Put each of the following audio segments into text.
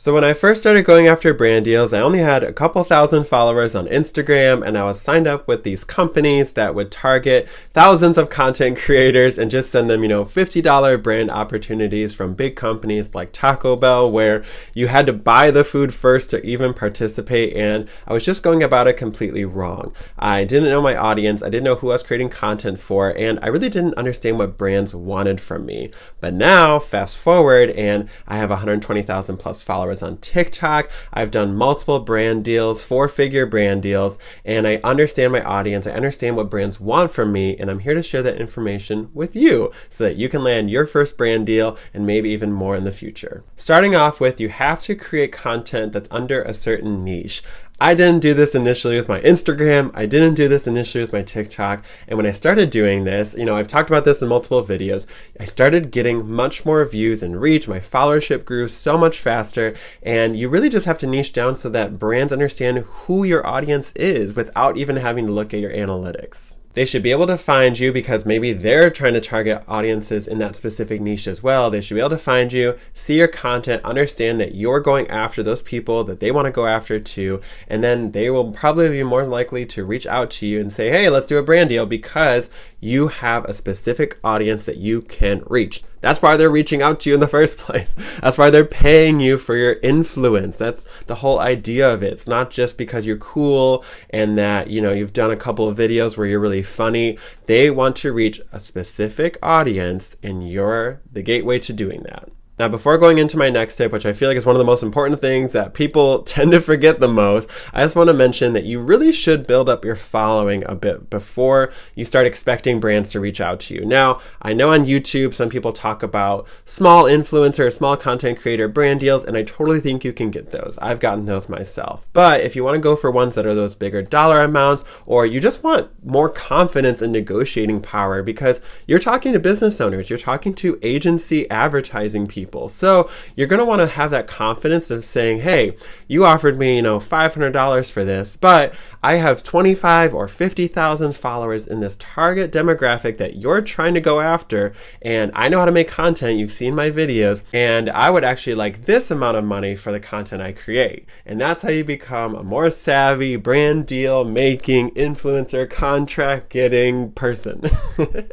So when I first started going after brand deals, I only had a couple thousand followers on Instagram, and I was signed up with these companies that would target thousands of content creators and just send them, $50 brand opportunities from big companies like Taco Bell, where you had to buy the food first to even participate, and I was just going about it completely wrong. I didn't know my audience, I didn't know who I was creating content for, and I really didn't understand what brands wanted from me. But now, fast forward, and I have 120,000 plus followers on TikTok. I've done multiple brand deals, 4-figure brand deals, and I understand my audience. I understand what brands want from me, and I'm here to share that information with you so that you can land your first brand deal and maybe even more in the future. Starting off with, you have to create content that's under a certain niche. I didn't do this initially with my Instagram. I didn't do this initially with my TikTok. And when I started doing this, I've talked about this in multiple videos, I started getting much more views and reach. My followership grew so much faster. And you really just have to niche down so that brands understand who your audience is without even having to look at your analytics. They should be able to find you because maybe they're trying to target audiences in that specific niche as well. They should be able to find you, see your content, understand that you're going after those people that they want to go after too, and then they will probably be more likely to reach out to you and say, hey, let's do a brand deal because you have a specific audience that you can reach. That's why they're reaching out to you in the first place. That's why they're paying you for your influence. That's the whole idea of it. It's not just because you're cool and that, you've done a couple of videos where you're really funny. They want to reach a specific audience, and you're the gateway to doing that. Now, before going into my next tip, which I feel like is one of the most important things that people tend to forget the most, I just want to mention that you really should build up your following a bit before you start expecting brands to reach out to you. Now, I know on YouTube, some people talk about small influencer, small content creator brand deals, and I totally think you can get those. I've gotten those myself. But if you want to go for ones that are those bigger dollar amounts, or you just want more confidence and negotiating power because you're talking to business owners, you're talking to agency advertising people. So you're going to want to have that confidence of saying, hey, you offered me, $500 for this, but I have 25 or 50,000 followers in this target demographic that you're trying to go after. And I know how to make content. You've seen my videos, and I would actually like this amount of money for the content I create. And that's how you become a more savvy brand deal making, influencer, contract getting person.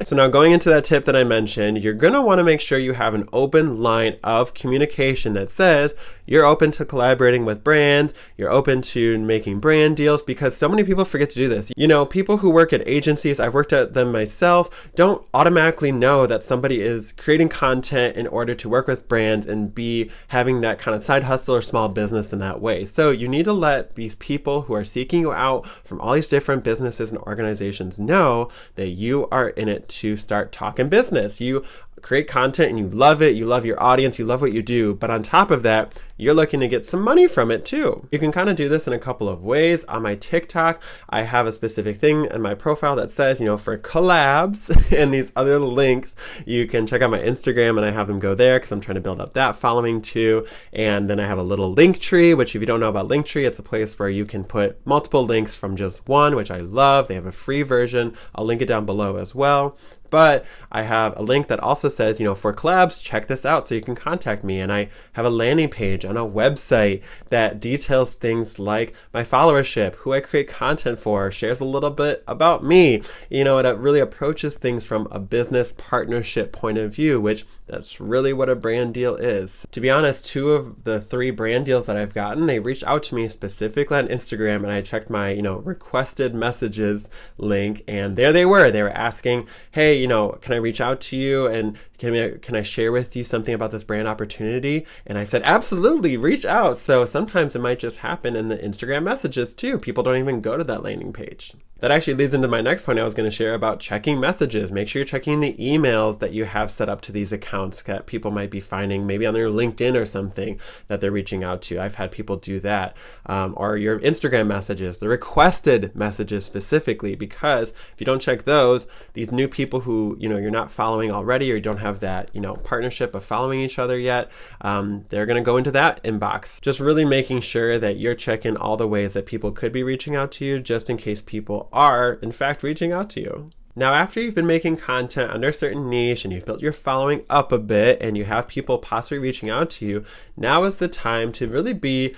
So now going into that tip that I mentioned, you're going to want to make sure you have an open line of communication that says you're open to collaborating with brands, you're open to making brand deals, because so many people forget to do this. People who work at agencies, I've worked at them myself, don't automatically know that somebody is creating content in order to work with brands and be having that kind of side hustle or small business in that way. So you need to let these people who are seeking you out from all these different businesses and organizations know that you are in it to start talking business. You create content and you love it, you love your audience, you love what you do, but on top of that, you're looking to get some money from it too. You can kind of do this in a couple of ways. On my TikTok, I have a specific thing in my profile that says, for collabs and these other links, you can check out my Instagram and I have them go there because I'm trying to build up that following too. And then I have a little link tree, which if you don't know about Linktree, it's a place where you can put multiple links from just one, which I love. They have a free version. I'll link it down below as well. But I have a link that also says, for collabs, check this out so you can contact me. And I have a landing page on a website that details things like my followership, who I create content for, shares a little bit about me. It really approaches things from a business partnership point of view, which that's really what a brand deal is. To be honest, 2 of the 3 brand deals that I've gotten, they reached out to me specifically on Instagram, and I checked my, requested messages link, and there they were. They were asking, hey, can I reach out to you and can I share with you something about this brand opportunity? And I said, absolutely, reach out. So sometimes it might just happen in the Instagram messages too. People don't even go to that landing page. That actually leads into my next point I was going to share about checking messages. Make sure you're checking the emails that you have set up to these accounts that people might be finding maybe on their LinkedIn or something that they're reaching out to. I've had people do that. Or your Instagram messages, the requested messages specifically, because if you don't check those, these new people who you're not following already or you don't have that partnership of following each other yet, they're going to go into that inbox. Just really making sure that you're checking all the ways that people could be reaching out to you just in case people are in fact reaching out to you. Now, after you've been making content under a certain niche and you've built your following up a bit and you have people possibly reaching out to you, now is the time to really be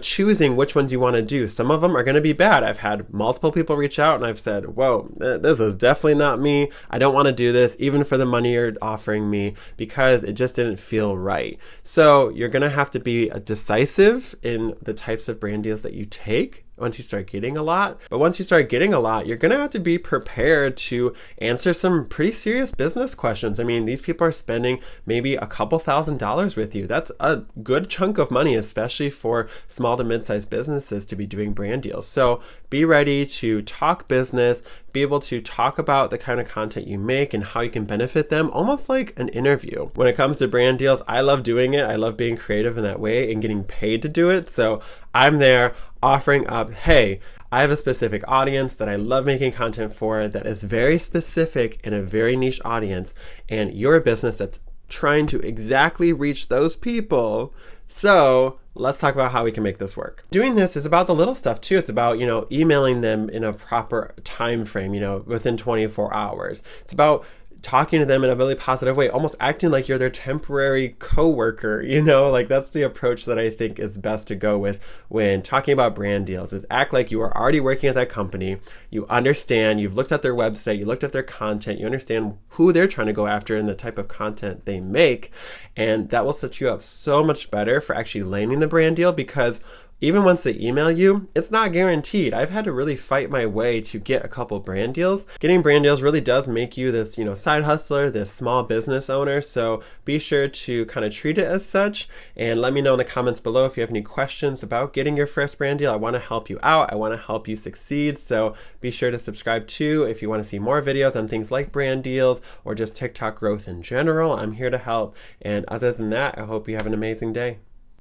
choosing which ones you want to do. Some of them are going to be bad. I've had multiple people reach out and I've said, whoa, this is definitely not me. I don't want to do this even for the money you're offering me because it just didn't feel right. So you're going to have to be decisive in the types of brand deals that you take once you start getting a lot. But once you start getting a lot, you're going to have to be prepared to answer some pretty serious business questions. I mean, these people are spending maybe a couple $1,000s with you. That's a good chunk of money, especially for small to mid-sized businesses to be doing brand deals. So be ready to talk business, be able to talk about the kind of content you make and how you can benefit them, almost like an interview. When it comes to brand deals, I love doing it. I love being creative in that way and getting paid to do it. So I'm there offering up, hey, I have a specific audience that I love making content for that is very specific in a very niche audience, and you're a business that's trying to exactly reach those people. So let's talk about how we can make this work. Doing this is about the little stuff too. It's about, emailing them in a proper time frame, within 24 hours. It's about talking to them in a really positive way, almost acting like you're their temporary coworker, like that's the approach that I think is best to go with when talking about brand deals, is act like you are already working at that company. You understand, you've looked at their website, you looked at their content, you understand who they're trying to go after and the type of content they make. And that will set you up so much better for actually landing the brand deal, because even once they email you, it's not guaranteed. I've had to really fight my way to get a couple brand deals. Getting brand deals really does make you this, side hustler, this small business owner. So be sure to kind of treat it as such. And let me know in the comments below if you have any questions about getting your first brand deal. I want to help you out. I want to help you succeed. So be sure to subscribe too if you want to see more videos on things like brand deals or just TikTok growth in general. I'm here to help. And other than that, I hope you have an amazing day.